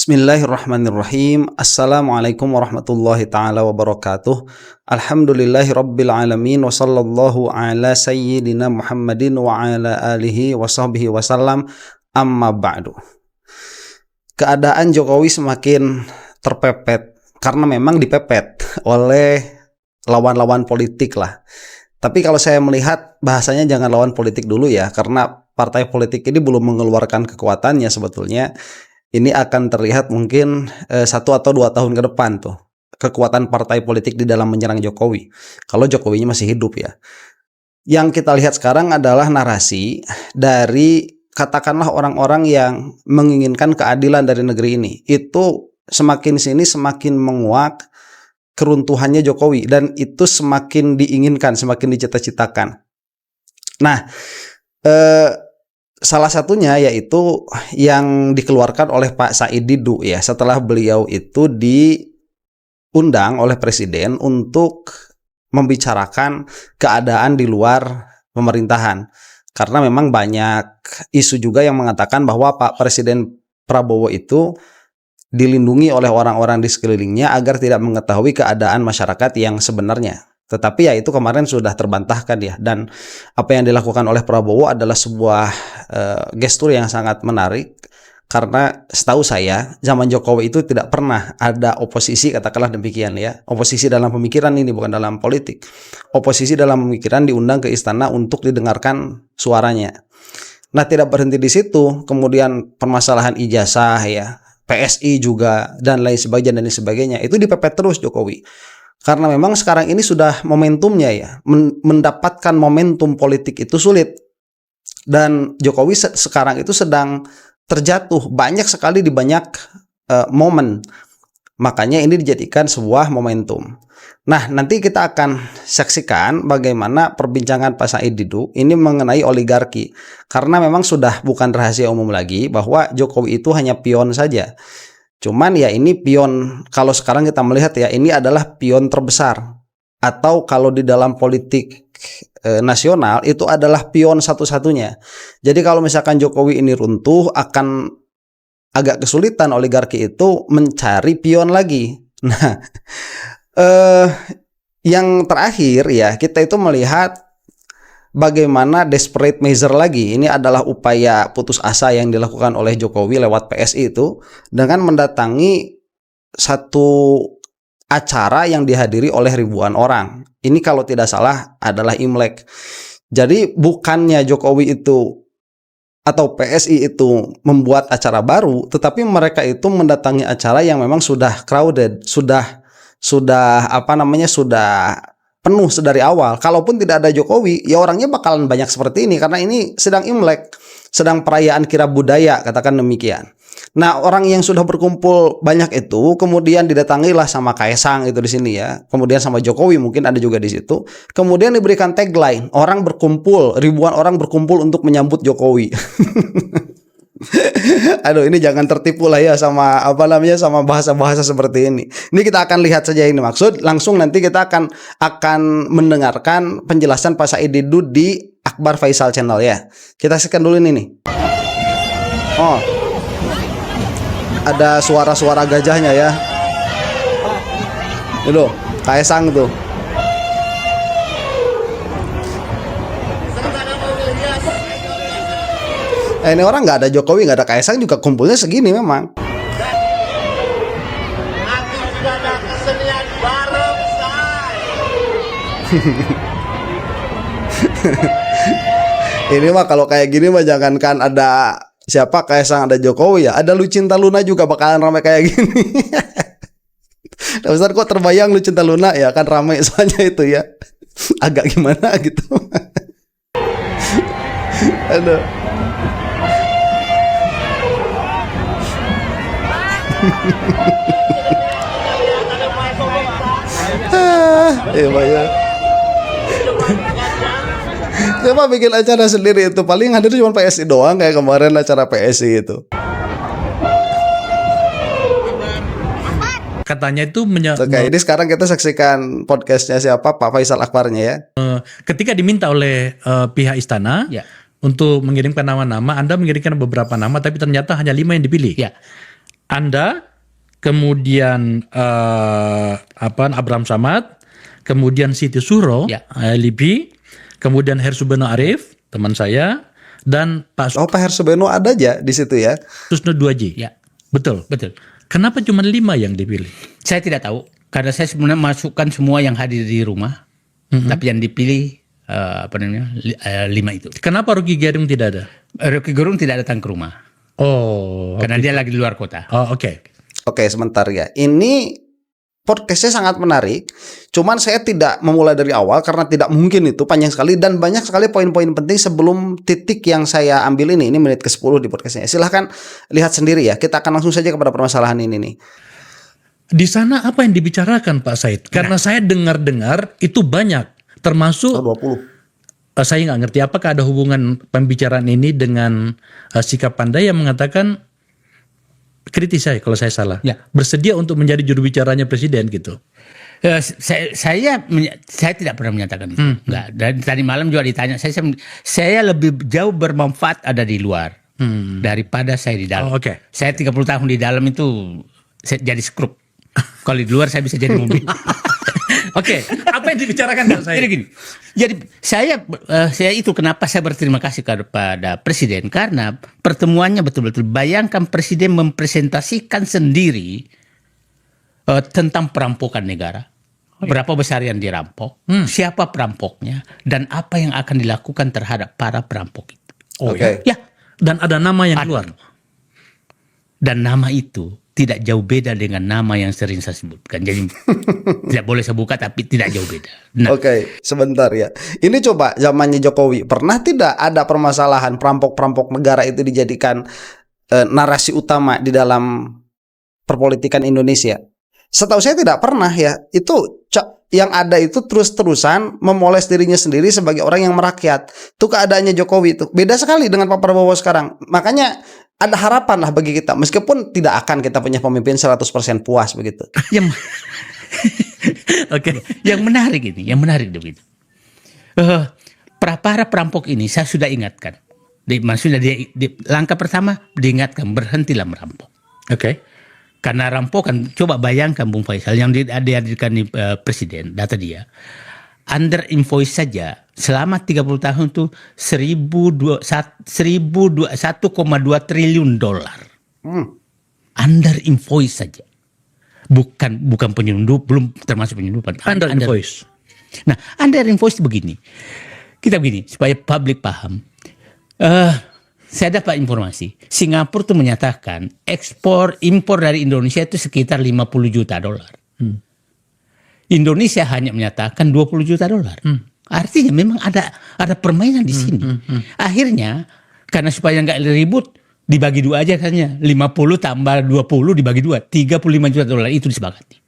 Bismillahirrahmanirrahim. Assalamualaikum warahmatullahi ta'ala wabarakatuh. Alhamdulillahi rabbil alamin. Wa sallallahu ala sayyidina Muhammadin wa ala alihi wa sahbihi wasallam. Amma ba'du. Keadaan Jokowi semakin terpepet karena memang dipepet oleh lawan-lawan politik lah. Tapi kalau saya melihat bahasanya jangan lawan politik dulu ya, karena partai politik ini belum mengeluarkan kekuatannya sebetulnya. Ini akan terlihat mungkin 1 atau 2 tahun ke depan tuh kekuatan partai politik di dalam menyerang Jokowi. Kalau Jokowinya masih hidup ya. Yang kita lihat sekarang adalah narasi dari katakanlah orang-orang yang menginginkan keadilan dari negeri ini. Itu semakin sini semakin menguak keruntuhannya Jokowi, dan itu semakin diinginkan, semakin dicita-citakan. Nah, salah satunya yaitu yang dikeluarkan oleh Pak Said Didu ya, setelah beliau itu diundang oleh Presiden untuk membicarakan keadaan di luar pemerintahan. Karena memang banyak isu juga yang mengatakan bahwa Pak Presiden Prabowo itu dilindungi oleh orang-orang di sekelilingnya agar tidak mengetahui keadaan masyarakat yang sebenarnya. Tetapi ya itu kemarin sudah terbantahkan ya, dan apa yang dilakukan oleh Prabowo adalah sebuah gestur yang sangat menarik, karena setahu saya zaman Jokowi itu tidak pernah ada oposisi, katakanlah demikian ya, oposisi dalam pemikiran ini, bukan dalam politik, oposisi dalam pemikiran diundang ke istana untuk didengarkan suaranya. Nah, tidak berhenti di situ, kemudian permasalahan ijazah ya, PSI juga dan lain sebagainya itu dipepet terus Jokowi. Karena memang sekarang ini sudah momentumnya ya, mendapatkan momentum politik itu sulit. Dan Jokowi sekarang itu sedang terjatuh banyak sekali di banyak momen. Makanya ini dijadikan sebuah momentum. Nah, nanti kita akan saksikan bagaimana perbincangan Pak Said Didu ini mengenai oligarki. Karena memang sudah bukan rahasia umum lagi bahwa Jokowi itu hanya pion saja. Cuman ya ini pion, kalau sekarang kita melihat ya, ini adalah pion terbesar. Atau kalau di dalam politik nasional itu adalah pion satu-satunya. Jadi kalau misalkan Jokowi ini runtuh, akan agak kesulitan oligarki itu mencari pion lagi. Nah, yang terakhir ya, kita itu melihat bagaimana desperate measure lagi. Ini adalah upaya putus asa yang dilakukan oleh Jokowi lewat PSI itu dengan mendatangi satu acara yang dihadiri oleh ribuan orang. Ini kalau tidak salah adalah Imlek. Jadi bukannya Jokowi itu atau PSI itu membuat acara baru, tetapi mereka itu mendatangi acara yang memang sudah crowded, sudah penuh sedari awal. Kalaupun tidak ada Jokowi, ya orangnya bakalan banyak seperti ini, karena ini sedang Imlek, sedang perayaan kirab budaya, katakan demikian. Nah, orang yang sudah berkumpul banyak itu kemudian didatangilah sama Kaesang itu di sini ya. Kemudian sama Jokowi mungkin ada juga di situ. Kemudian diberikan tagline, orang berkumpul, ribuan orang berkumpul untuk menyambut Jokowi. Aduh, ini jangan tertipu lah ya sama sama bahasa-bahasa seperti ini. Ini kita akan lihat saja ini maksud. Langsung nanti kita akan mendengarkan penjelasan Pak Said Didu di Akbar Faisal Channel ya. Kita saksikan dulu ini nih. Oh, ada suara-suara gajahnya ya. Itu Kaesang tuh. Ini orang nggak ada Jokowi, nggak ada Kaesang juga kumpulnya segini memang. Nanti sudah ada kesenian barongsai. Ini mah kalau kayak gini mah jangankan ada siapa Kaesang, ada Jokowi ya, ada Lucinta Luna juga bakalan ramai kayak gini. Nah, Ustaz, kok terbayang Lucinta Luna ya, kan ramai soalnya itu ya. Agak gimana gitu. Aduh. Coba bikin acara sendiri itu, paling hadir cuma PSI doang kayak kemarin acara PSI itu. Katanya itu Oke, ini sekarang kita saksikan podcastnya siapa, Pak Faisal Akbarnya ya. ketika diminta oleh pihak istana Ya. untuk mengirimkan nama-nama, Anda mengirimkan beberapa nama, tapi ternyata hanya 5 yang dipilih. Ya. Anda, kemudian Abraham Samad, kemudian Siti Suro, Ya. LIPI, kemudian Hersubeno Arif, teman saya, dan Pak Oh, Pak Hersubeno ada aja di situ ya. Susno Duaji. Ya, Betul. betul. Kenapa cuma 5 yang dipilih? Saya tidak tahu karena saya sebenarnya masukkan semua yang hadir di rumah, tapi yang dipilih 5 itu. Kenapa Rocky Gerung tidak ada? Rocky Gerung tidak datang ke rumah Oh, karena dia lagi di luar kota. oh oke. Oke, sebentar ya. Ini podcastnya sangat menarik. Cuman saya tidak memulai dari awal karena tidak mungkin, itu panjang sekali dan banyak sekali poin-poin penting sebelum titik yang saya ambil ini. Ini menit ke-10 di podcastnya. Silahkan lihat sendiri ya. Kita akan langsung saja kepada permasalahan ini nih. Di sana apa yang dibicarakan Pak Said? Karena saya dengar-dengar itu banyak, termasuk 20. saya nggak ngerti apakah ada hubungan pembicaraan ini dengan sikap Anda yang mengatakan, kritis saya kalau saya salah, Ya. bersedia untuk menjadi juru bicaranya presiden gitu. Saya tidak pernah menyatakan itu. Enggak. Dan tadi malam juga ditanya, saya lebih jauh bermanfaat ada di luar daripada saya di dalam. Oh, oke. Saya 30 tahun di dalam itu jadi skrup. Kalau di luar saya bisa jadi mobil. Oke, apa yang dibicarakan Pak Said? Jadi gini. Jadi saya itu kenapa saya berterima kasih kepada presiden, karena pertemuannya betul-betul, bayangkan presiden mempresentasikan sendiri tentang perampokan negara. Berapa besar yang dirampok, siapa perampoknya, dan apa yang akan dilakukan terhadap para perampok itu. Oh, Oke. Ya, Dan ada nama yang Ada. keluar. dan nama itu tidak jauh beda dengan nama yang sering saya sebutkan. Jadi tidak boleh saya buka, tapi tidak jauh beda. Nah, Oke, sebentar ya. Ini coba zamannya Jokowi, pernah tidak ada permasalahan perampok-perampok negara itu dijadikan narasi utama di dalam perpolitikan Indonesia? Setahu saya tidak pernah ya. Itu yang ada itu terus-terusan memoles dirinya sendiri sebagai orang yang merakyat. Itu keadaannya Jokowi itu. Beda sekali dengan Pak Prabowo sekarang. Makanya ada harapan lah bagi kita. Meskipun tidak akan kita punya pemimpin 100% puas begitu. yang Oke. yang menarik begitu. Para perampok ini saya sudah ingatkan. Maksudnya langkah pertama diingatkan, berhentilah merampok. Oke. Karena rampokan, coba bayangkan Bung Faisal yang dihadirkan di presiden, data dia. Under invoice saja selama 30 tahun itu 1,2 triliun dolar. Under invoice saja. Bukan penyelundup, belum termasuk penyelundupan. Under invoice. Nah, under invoice begini. Kita begini supaya publik paham. Saya dapat informasi, Singapura tuh menyatakan ekspor impor dari Indonesia itu sekitar 50 juta dolar. Indonesia hanya menyatakan 20 juta dolar. Artinya memang ada permainan di sini. Akhirnya karena supaya nggak ribut dibagi dua aja katanya. 50 tambah 20 dibagi dua, 35 juta dolar itu disepakati.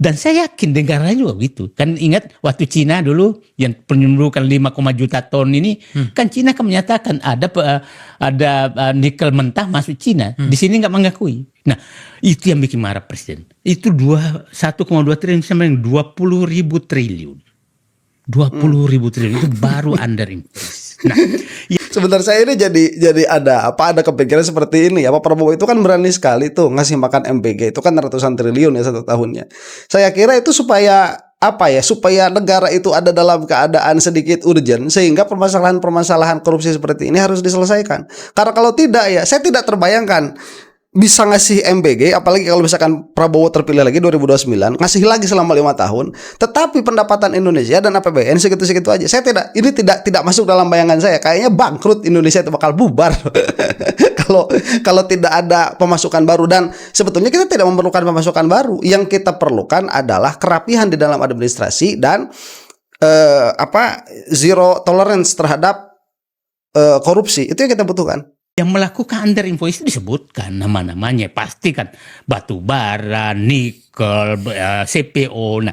Dan saya yakin negaranya juga begitu. Kan ingat waktu Cina dulu yang penyelundupan 5, juta ton ini, kan Cina kan menyatakan ada nikel mentah masuk Cina. Di sini nggak mengakui. Nah, itu yang bikin marah presiden. Itu 1,2 triliun sama yang 20.000 triliun. 20.000 triliun itu baru under invoice. Nah, Sebentar, saya ini jadi ada kepikiran seperti ini ya. Pak Prabowo itu kan berani sekali tuh ngasih makan MBG, itu kan ratusan triliun ya satu tahunnya. Saya kira itu supaya supaya negara itu ada dalam keadaan sedikit urgent sehingga permasalahan korupsi seperti ini harus diselesaikan. Karena kalau tidak ya saya tidak terbayangkan bisa ngasih MBG, apalagi kalau misalkan Prabowo terpilih lagi 2029, ngasih lagi selama 5 tahun, tetapi pendapatan Indonesia dan APBN segitu-segitu aja. Ini tidak masuk dalam bayangan saya. Kayaknya bangkrut Indonesia itu bakal bubar. kalau tidak ada pemasukan baru, dan sebetulnya kita tidak memerlukan pemasukan baru. Yang kita perlukan adalah kerapihan di dalam administrasi dan zero tolerance terhadap korupsi. Itu yang kita butuhkan. yang melakukan under invoice itu disebutkan nama-namanya, pasti kan batu bara, nikel, CPO. Nah,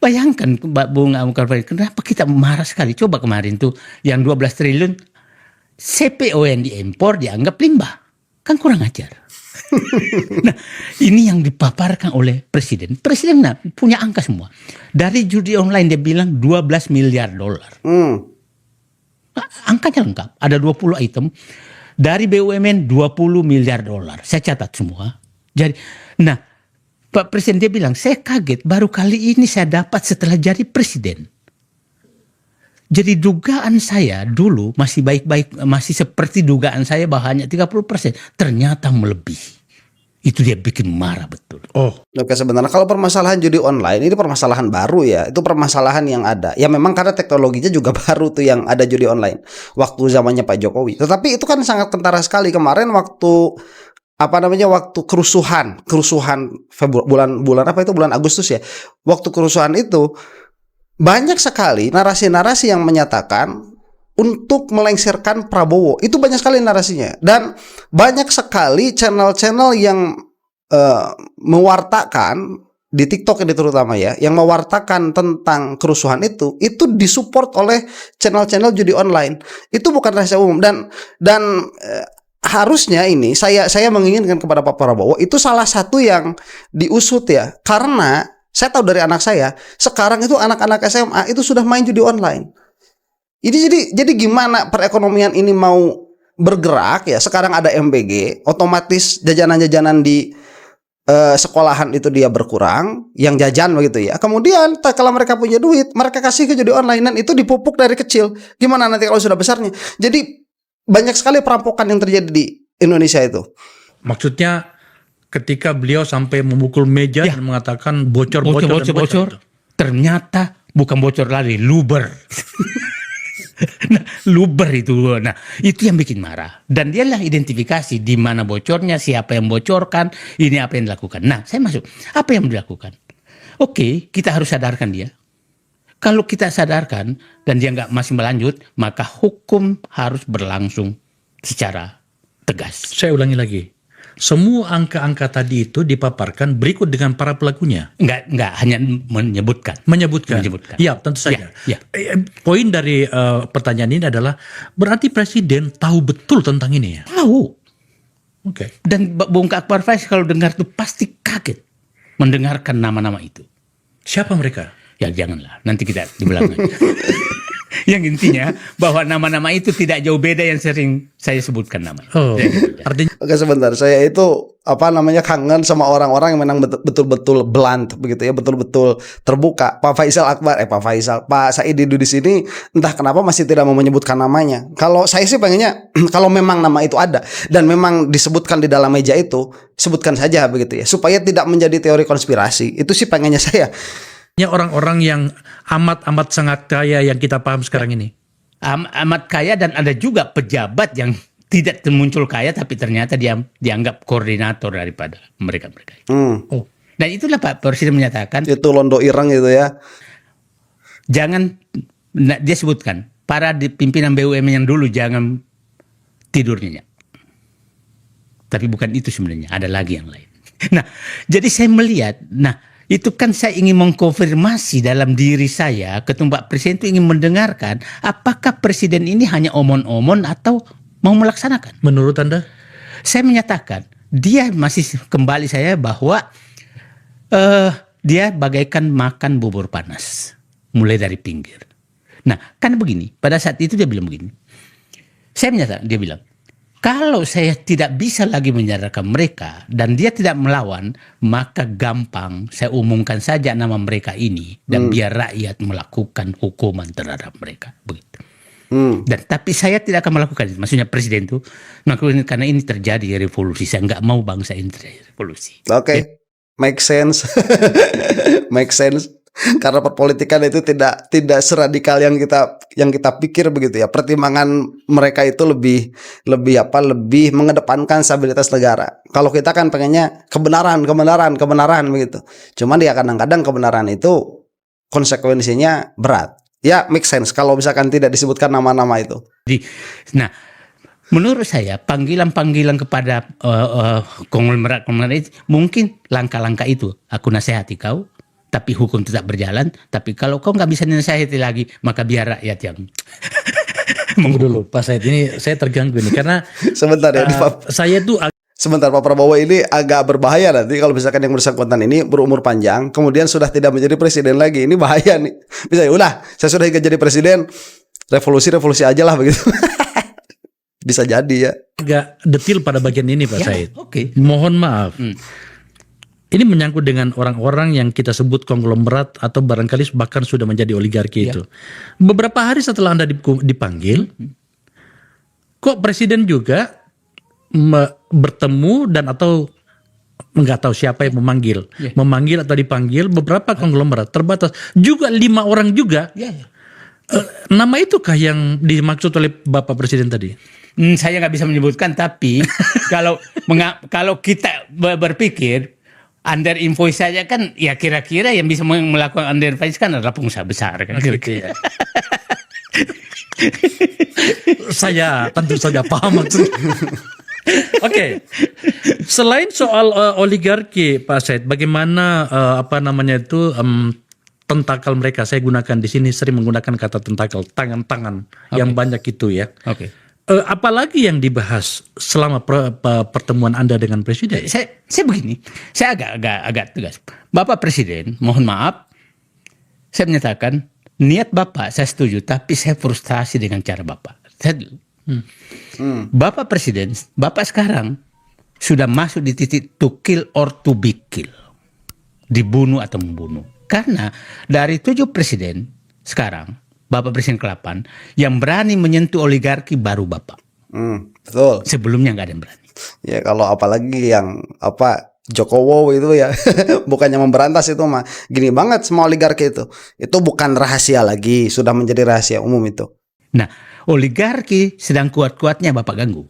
bayangkan Bung Amkar, kenapa kita marah sekali? Coba kemarin tuh yang 12 triliun CPO yang diimpor dianggap limbah, kan kurang ajar. Nah, ini yang dipaparkan oleh presiden. Presiden punya angka semua. Dari judi online dia bilang 12 miliar dolar. Nah, angkanya lengkap, ada 20 item. Dari BUMN 20 miliar dolar. Saya catat semua. Jadi, nah, Pak Presiden dia bilang, saya kaget baru kali ini saya dapat setelah jadi presiden. Jadi dugaan saya dulu masih baik-baik, masih seperti dugaan saya bahwa hanya 30%. Ternyata melebihi. Itu dia bikin marah betul. Oh, Oke, sebenarnya kalau permasalahan judi online ini permasalahan baru ya. Itu permasalahan yang ada. Ya memang karena teknologinya juga baru tuh yang ada judi online. Waktu zamannya Pak Jokowi. Tetapi itu kan sangat kentara sekali kemarin waktu waktu kerusuhan bulan apa itu, bulan Agustus ya. Waktu kerusuhan itu banyak sekali narasi-narasi yang menyatakan untuk melengsarkan Prabowo. Itu banyak sekali narasinya. Dan banyak sekali channel-channel yang mewartakan di TikTok ini terutama ya, yang mewartakan tentang kerusuhan itu disupport oleh channel-channel judi online. Itu bukan rahasia umum dan harusnya ini saya menginginkan kepada Pak Prabowo itu salah satu yang diusut ya, karena saya tahu dari anak saya sekarang itu anak-anak SMA itu sudah main judi online. Jadi gimana perekonomian ini mau bergerak ya? Sekarang ada MBG, otomatis jajanan-jajanan di sekolahan itu dia berkurang, yang jajan begitu ya. Kemudian kalau mereka punya duit, mereka kasih ke judi online dan itu dipupuk dari kecil. Gimana nanti kalau sudah besarnya? Jadi banyak sekali perampokan yang terjadi di Indonesia itu. maksudnya ketika beliau sampai memukul meja dan mengatakan bocor. Ternyata bukan bocor lagi, luber. Nah, luber itu. Nah, itu yang bikin marah. Dan dialah identifikasi di mana bocornya, siapa yang bocorkan, ini apa yang dilakukan. Nah, saya masuk. Apa yang dilakukan? Oke, kita harus sadarkan dia. Kalau kita sadarkan dan dia masih melanjut, maka hukum harus berlangsung secara tegas. Saya ulangi lagi. Semua angka-angka tadi itu dipaparkan berikut dengan para pelakunya. Enggak hanya menyebutkan. Ya, tentu saja. Ya. Poin dari pertanyaan ini adalah berarti Presiden tahu betul tentang ini ya? Tahu. Oke. Dan Bung Akbar Faiz kalau dengar itu pasti kaget mendengarkan nama-nama itu. Siapa mereka? Ya janganlah, nanti kita di belakang. Yang intinya bahwa nama-nama itu tidak jauh beda yang sering saya sebutkan nama. Oh, artinya Oke, sebentar. Saya itu kangen sama orang-orang yang memang betul-betul blunt begitu ya, betul-betul terbuka. Pak Said Didu di sini entah kenapa masih tidak mau menyebutkan namanya. Kalau saya sih pengennya kalau memang nama itu ada dan memang disebutkan di dalam meja itu, sebutkan saja begitu ya, supaya tidak menjadi teori konspirasi. Itu sih pengennya saya. orang-orang yang amat sangat kaya yang kita paham sekarang ini. Amat kaya dan ada juga pejabat yang tidak muncul kaya tapi ternyata dia dianggap koordinator daripada mereka. Oh. Dan itulah Pak Presiden menyatakan Itu Londo Ireng itu ya. jangan, dia sebutkan para pimpinan BUMN yang dulu jangan tidur nyenyak. Tapi bukan itu sebenarnya, ada lagi yang lain. Nah, jadi saya melihat, itu kan saya ingin mengkonfirmasi dalam diri saya, ketua Pak Presiden itu ingin mendengarkan apakah Presiden ini hanya omon-omon atau mau melaksanakan. Menurut Anda? Saya menyatakan, dia masih kembali saya bahwa dia bagaikan makan bubur panas, mulai dari pinggir. Nah, kan begini, pada saat itu dia bilang begini. Saya menyatakan, dia bilang, kalau saya tidak bisa lagi menyadarkan mereka dan dia tidak melawan, maka gampang saya umumkan saja nama mereka ini dan biar rakyat melakukan hukuman terhadap mereka. Begitu. Dan tapi saya tidak akan melakukan itu. Maksudnya Presiden itu melakukan karena ini terjadi revolusi. Saya nggak mau bangsa ini terjadi revolusi. Oke. Make sense. Make sense. Karena perpolitikan itu tidak seradikal yang kita pikir begitu ya. Pertimbangan mereka itu lebih mengedepankan stabilitas negara. Kalau kita kan pengennya kebenaran begitu. Cuman ya kadang-kadang kebenaran itu konsekuensinya berat. Ya, make sense kalau misalkan tidak disebutkan nama-nama itu. Nah, menurut saya panggilan-panggilan kepada konglomerat itu mungkin langkah-langkah itu. Aku nasihati kau, tapi hukum tetap berjalan. Tapi kalau kau nggak bisa dinasihati lagi, maka biar rakyat yang Tunggu dulu, Pak Said, ini saya terganggu nih karena sebentar ya, saya tuh sebentar, Pak Prabowo ini agak berbahaya nanti kalau misalkan yang bersangkutan ini berumur panjang, kemudian sudah tidak menjadi presiden lagi. Ini bahaya nih. Bisa ya udah, saya sudah ingin jadi presiden, revolusi aja lah begitu. Bisa jadi ya. Agak detil pada bagian ini Pak Ya, Said. oke. Mohon maaf. Ini menyangkut dengan orang-orang yang kita sebut konglomerat atau barangkali bahkan sudah menjadi oligarki itu. Beberapa hari setelah Anda dipanggil, kok Presiden juga bertemu dan atau nggak tahu siapa yang memanggil, memanggil atau dipanggil beberapa konglomerat terbatas, juga 5 orang juga. Nama itukah yang dimaksud oleh Bapak Presiden tadi? Saya nggak bisa menyebutkan, tapi kalau kita berpikir under invoice saja kan, ya kira-kira yang bisa melakukan under invoice kan adalah pengusaha besar kan. Gitu ya. Saya tentu saja paham maksudnya. Oke. Selain soal oligarki Pak Said, bagaimana tentakel mereka? Saya gunakan di sini sering menggunakan kata tentakel, tangan-tangan yang banyak itu ya. Oke. Apalagi yang dibahas selama pertemuan Anda dengan Presiden? Saya begini, saya agak tegas. Bapak Presiden, mohon maaf, saya menyatakan niat Bapak saya setuju, tapi saya frustasi dengan cara Bapak. Bapak Presiden, Bapak sekarang sudah masuk di titik to kill or to be kill, dibunuh atau membunuh. Karena dari 7 presiden sekarang, Bapak Presiden ke-8 yang berani menyentuh oligarki baru Bapak. Betul. Sebelumnya nggak ada yang berani. Ya kalau apalagi yang Jokowi itu ya bukannya memberantas itu mah gini banget semua oligarki itu. Itu bukan rahasia lagi, sudah menjadi rahasia umum itu. Nah, oligarki sedang kuat-kuatnya Bapak ganggu.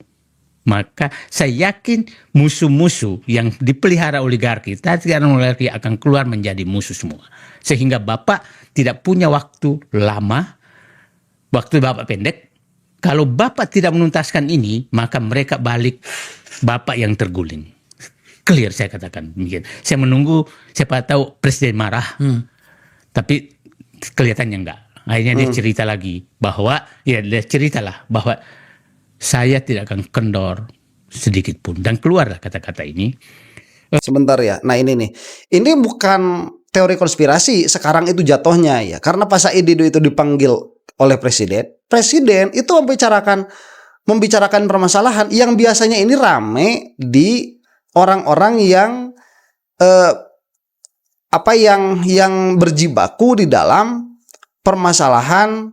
Maka saya yakin musuh-musuh yang dipelihara oligarki, oligarki akan keluar menjadi musuh semua. Sehingga Bapak tidak punya waktu lama, waktu Bapak pendek. Kalau Bapak tidak menuntaskan ini, maka mereka balik Bapak yang terguling. Clear saya katakan demikian. Saya menunggu, siapa tahu Presiden marah, tapi kelihatannya enggak. Akhirnya dia cerita lagi bahwa, dia ceritalah bahwa saya tidak akan kendor sedikit pun. Dan keluarlah kata-kata ini. Sebentar ya. Nah ini nih. Ini bukan teori konspirasi sekarang itu jatuhnya ya. Karena Pak Said Didu itu dipanggil oleh Presiden. Presiden itu membicarakan permasalahan yang biasanya ini rame di orang-orang yang berjibaku di dalam permasalahan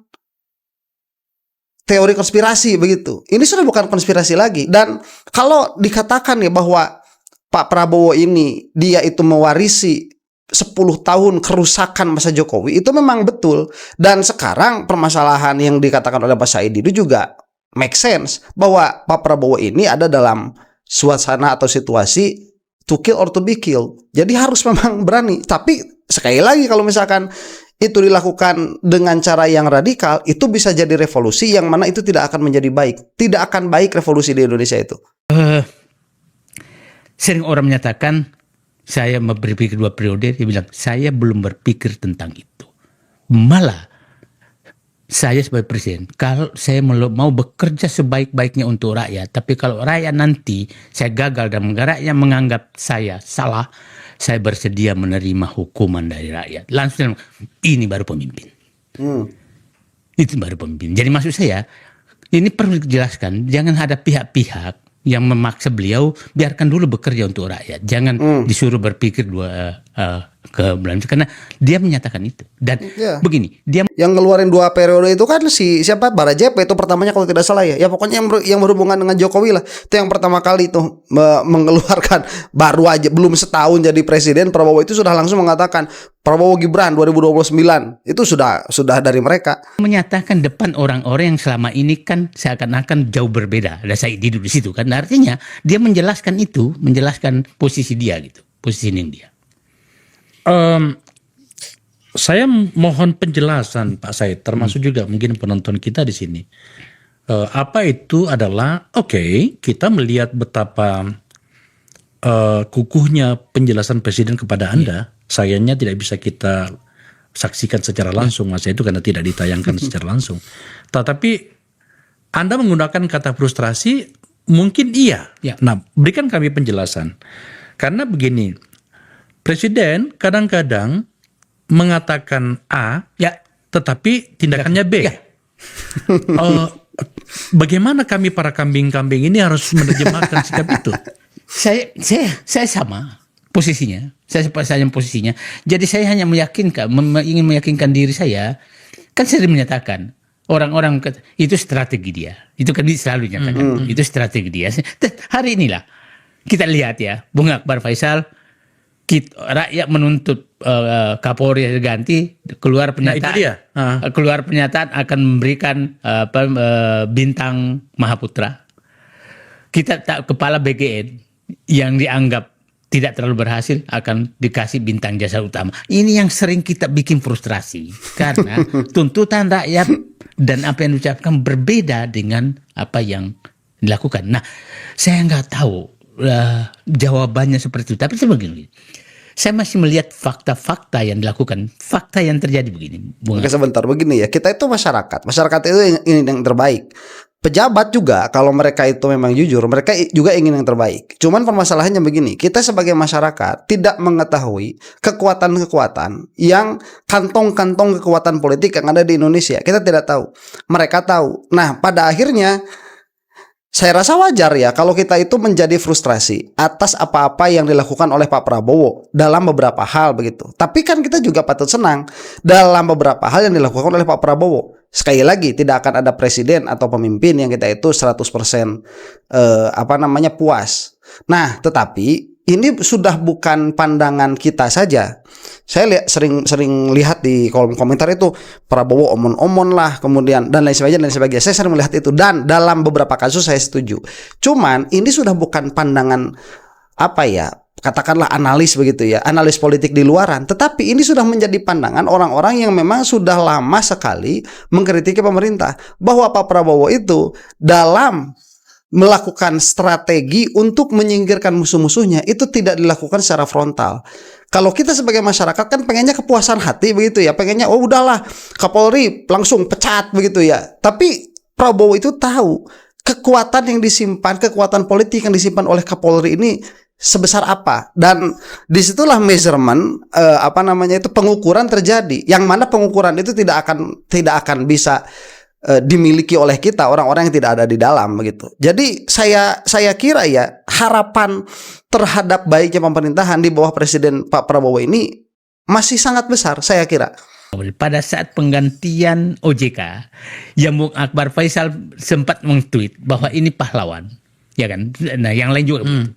teori konspirasi begitu. Ini sudah bukan konspirasi lagi. Dan kalau dikatakan ya bahwa Pak Prabowo ini dia itu mewarisi 10 tahun kerusakan masa Jokowi, itu memang betul. Dan sekarang permasalahan yang dikatakan oleh Pak Said itu juga make sense bahwa Pak Prabowo ini ada dalam suasana atau situasi to kill or to be killed. Jadi harus memang berani. Tapi sekali lagi kalau misalkan itu dilakukan dengan cara yang radikal, itu bisa jadi revolusi yang mana itu tidak akan menjadi baik. Tidak akan baik revolusi di Indonesia itu. Sering orang menyatakan saya berpikir 2 periode, dia bilang saya belum berpikir tentang itu. Malah saya sebagai presiden, kalau saya mau bekerja sebaik-baiknya untuk rakyat, tapi kalau rakyat nanti saya gagal dan rakyat menganggap saya salah, saya bersedia menerima hukuman dari rakyat. Langsung ini baru pemimpin. Itu baru pemimpin. Jadi maksud saya, ini perlu dijelaskan, jangan ada pihak-pihak yang memaksa beliau, biarkan dulu bekerja untuk rakyat. Jangan disuruh berpikir ke belakang, karena dia menyatakan itu. Dan begini, dia yang ngeluarin 2 periode itu kan siapa? Barajepe itu pertamanya kalau tidak salah ya. Ya pokoknya yang berhubungan dengan Jokowi lah. Itu yang pertama kali itu mengeluarkan, baru aja belum setahun jadi presiden, Prabowo itu sudah langsung mengatakan Prabowo Gibran 2029. Itu sudah dari mereka. Menyatakan depan orang-orang yang selama ini kan seakan-akan jauh berbeda. Ada Said Didu di situ kan. Artinya dia menjelaskan itu, menjelaskan posisi dia gitu, positioning dia. Saya mohon penjelasan Pak Said, termasuk juga mungkin penonton kita di sini. Apa itu adalah kita melihat betapa kukuhnya penjelasan Presiden kepada Anda. Sayangnya tidak bisa kita saksikan secara langsung, Mas, itu karena tidak ditayangkan secara langsung. Tetapi Anda menggunakan kata frustrasi, mungkin iya. Nah, berikan kami penjelasan. Karena begini, Presiden kadang-kadang mengatakan A, tetapi tindakannya B. Bagaimana kami para kambing-kambing ini harus menerjemahkan sikap itu? Saya sama posisinya. Saya posisinya. Jadi saya hanya ingin meyakinkan diri saya. Kan saya menyatakan orang-orang itu strategi dia. Itu kan selalu nyatakan. Itu strategi dia. Hari inilah kita lihat ya, Bung Akbar Faisal, rakyat menuntut Kapolri ganti, keluar pernyataan. Nah, itu dia. Keluar pernyataan akan memberikan bintang Mahaputra. Kepala BGN yang dianggap tidak terlalu berhasil akan dikasih bintang jasa utama. Ini yang sering kita bikin frustrasi karena tuntutan rakyat dan apa yang diucapkan berbeda dengan apa yang dilakukan. Nah, saya nggak tahu jawabannya seperti itu. Tapi saya begini, saya masih melihat fakta-fakta yang dilakukan, fakta yang terjadi begini. Oke, sebentar, begini ya, kita itu masyarakat itu ingin yang terbaik. Pejabat juga kalau mereka itu memang jujur, mereka juga ingin yang terbaik. Cuman permasalahannya begini, kita sebagai masyarakat tidak mengetahui kekuatan-kekuatan yang kantong-kantong kekuatan politik yang ada di Indonesia. Kita tidak tahu, mereka tahu. Nah, pada akhirnya saya rasa wajar ya kalau kita itu menjadi frustrasi atas apa-apa yang dilakukan oleh Pak Prabowo dalam beberapa hal begitu. Tapi kan kita juga patut senang dalam beberapa hal yang dilakukan oleh Pak Prabowo. Sekali lagi, tidak akan ada presiden atau pemimpin yang kita itu 100% puas. Nah, tetapi ini sudah bukan pandangan kita saja. Saya sering lihat di kolom komentar itu Prabowo omon-omon lah, kemudian dan lain sebagainya. Saya sering melihat itu dan dalam beberapa kasus saya setuju. Cuman ini sudah bukan pandangan katakanlah analis begitu ya, analis politik di luaran. Tetapi ini sudah menjadi pandangan orang-orang yang memang sudah lama sekali mengkritiki pemerintah bahwa Pak Prabowo itu dalam melakukan strategi untuk menyingkirkan musuh-musuhnya itu tidak dilakukan secara frontal. Kalau kita sebagai masyarakat kan pengennya kepuasan hati begitu ya, pengennya udahlah Kapolri langsung pecat begitu ya. Tapi Prabowo itu tahu kekuatan yang disimpan, kekuatan politik yang disimpan oleh Kapolri ini sebesar apa, dan disitulah measurement pengukuran terjadi, yang mana pengukuran itu tidak akan bisa dimiliki oleh kita orang-orang yang tidak ada di dalam begitu. Jadi saya kira ya harapan terhadap baiknya pemerintahan di bawah Presiden Pak Prabowo ini masih sangat besar saya kira. Pada saat penggantian OJK, yang Bung Akbar Faisal sempat meng-tweet bahwa ini pahlawan, ya kan? Nah, yang lain juga begitu.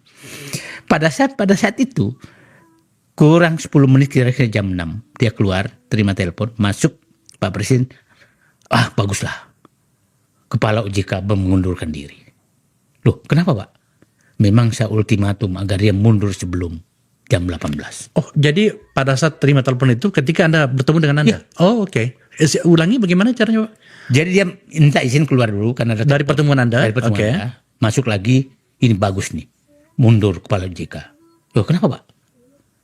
Pada saat itu kurang 10 menit kira-kira jam 6 dia keluar, terima telepon, masuk Pak Presiden, baguslah kepala OJK mengundurkan diri. Loh, kenapa Pak? Memang saya ultimatum agar dia mundur sebelum jam 18. Oh, jadi pada saat terima telepon itu ketika Anda bertemu dengan Anda? Ya. Oh, oke. Ulangi bagaimana caranya Pak? Jadi dia minta izin keluar dulu karena ada dari pertemuan Anda? Dari pertemuan Anda, masuk lagi, ini bagus nih, mundur kepala OJK. Loh, kenapa Pak?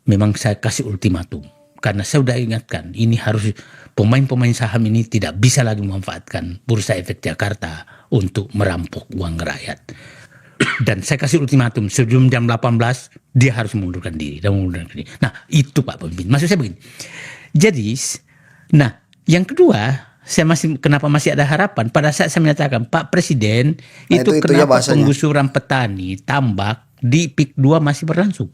Memang saya kasih ultimatum karena saya sudah ingatkan ini harus pemain-pemain saham ini tidak bisa lagi memanfaatkan Bursa Efek Jakarta untuk merampok uang rakyat. Dan saya kasih ultimatum sebelum jam 18 dia harus mengundurkan diri dan mengundurkan diri. Nah, itu Pak Pemimpin. Maksud saya begini. Jadi, nah, yang kedua, kenapa masih ada harapan pada saat saya menyatakan Pak Presiden itu kenapa ya penggusuran petani tambak di PIK 2 masih berlangsung.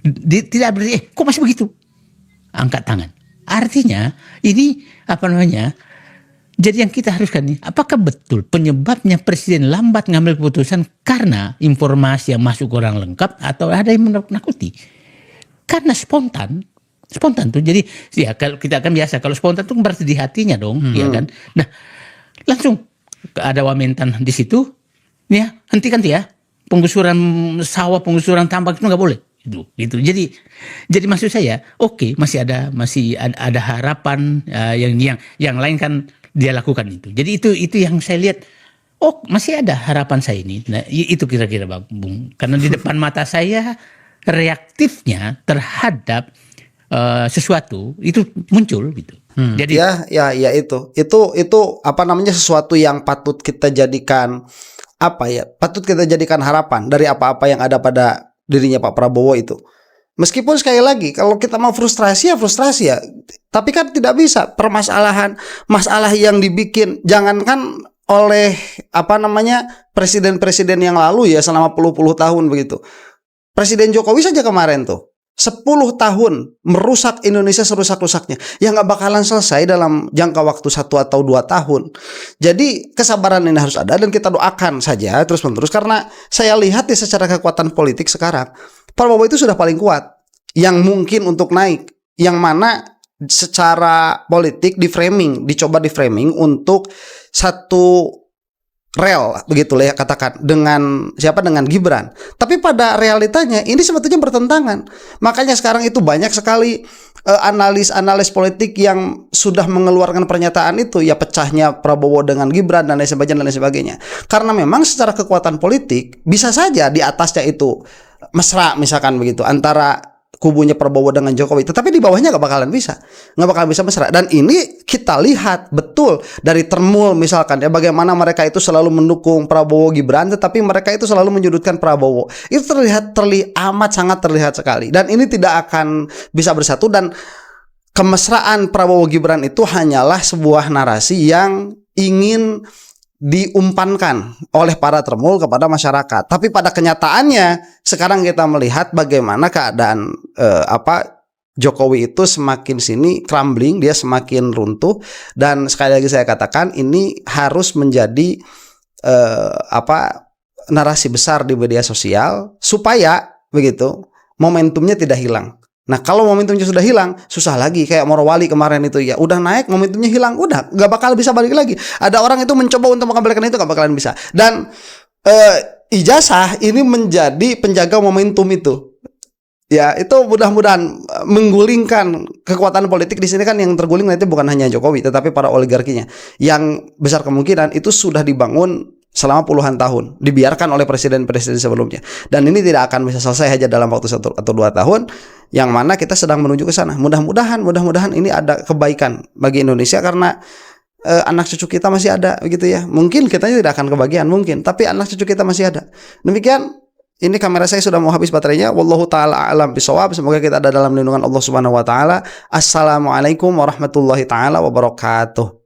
Tidak berarti kok masih begitu? Angkat tangan. Artinya ini jadi yang kita haruskan nih, apakah betul penyebabnya Presiden lambat ngambil keputusan karena informasi yang masuk kurang lengkap atau ada yang menakut-nakuti? Karena spontan tuh. Jadi ya kalau kita akan biasa kalau spontan tuh berarti di hatinya dong, ya kan? Nah, langsung ada Wamentan di situ, ya hentikan ya penggusuran sawah, penggusuran tambak itu nggak boleh. Gitu. Jadi maksud saya, oke, masih ada harapan yang lain kan dia lakukan itu. Jadi itu yang saya lihat. Oh, masih ada harapan saya ini. Nah, itu kira-kira Bung. Karena di depan mata saya reaktifnya terhadap sesuatu itu muncul gitu. Jadi ya itu sesuatu yang patut kita jadikan patut kita jadikan harapan dari apa-apa yang ada pada dirinya Pak Prabowo itu. Meskipun sekali lagi kalau kita mau frustrasi ya, tapi kan tidak bisa. Masalah yang dibikin jangankan oleh presiden-presiden yang lalu ya selama puluh-puluh tahun begitu. Presiden Jokowi saja kemarin tuh 10 tahun merusak Indonesia serusak-rusaknya, yang nggak bakalan selesai dalam jangka waktu 1 atau 2 tahun. Jadi kesabaran ini harus ada dan kita doakan saja terus-menerus, karena saya lihat ya secara kekuatan politik sekarang Prabowo itu sudah paling kuat yang mungkin untuk naik, yang mana secara politik dicoba di framing untuk satu rel begitulah ya, katakan dengan Gibran. Tapi pada realitanya ini sebetulnya bertentangan. Makanya sekarang itu banyak sekali analis politik yang sudah mengeluarkan pernyataan itu, ya pecahnya Prabowo dengan Gibran dan lain sebagainya. Karena memang secara kekuatan politik bisa saja di atasnya itu mesra misalkan begitu antara kubunya Prabowo dengan Jokowi, tetapi di bawahnya nggak bakalan bisa mesra. Dan ini kita lihat betul dari Termul misalkan ya, bagaimana mereka itu selalu mendukung Prabowo Gibran, tetapi mereka itu selalu menyudutkan Prabowo. Itu sangat terlihat sekali, dan ini tidak akan bisa bersatu. Dan kemesraan Prabowo Gibran itu hanyalah sebuah narasi yang ingin diumpankan oleh para Termul kepada masyarakat. Tapi pada kenyataannya sekarang kita melihat bagaimana keadaan Jokowi itu semakin sini crumbling, dia semakin runtuh. Dan sekali lagi saya katakan ini harus menjadi narasi besar di media sosial supaya begitu momentumnya tidak hilang. Nah kalau momentumnya sudah hilang, susah lagi. Kayak Morowali kemarin itu ya, udah naik momentumnya hilang, udah gak bakal bisa balik lagi. Ada orang itu mencoba untuk mengembalikan itu, gak bakalan bisa. Dan ijazah ini menjadi penjaga momentum itu. Ya itu mudah-mudahan menggulingkan kekuatan politik di sini. Kan yang terguling nanti bukan hanya Jokowi, tetapi para oligarkinya yang besar kemungkinan itu sudah dibangun selama puluhan tahun, dibiarkan oleh presiden-presiden sebelumnya. Dan ini tidak akan bisa selesai hanya dalam waktu 1 atau 2 tahun, yang mana kita sedang menuju ke sana. Mudah-mudahan ini ada kebaikan bagi Indonesia, karena anak cucu kita masih ada begitu ya. Mungkin kita tidak akan kebagian mungkin, tapi anak cucu kita masih ada. Demikian, ini kamera saya sudah mau habis baterainya. Wallahu taala alam bisawab. Semoga kita ada dalam lindungan Allah Subhanahu wa taala. Assalamualaikum warahmatullahi taala wabarakatuh.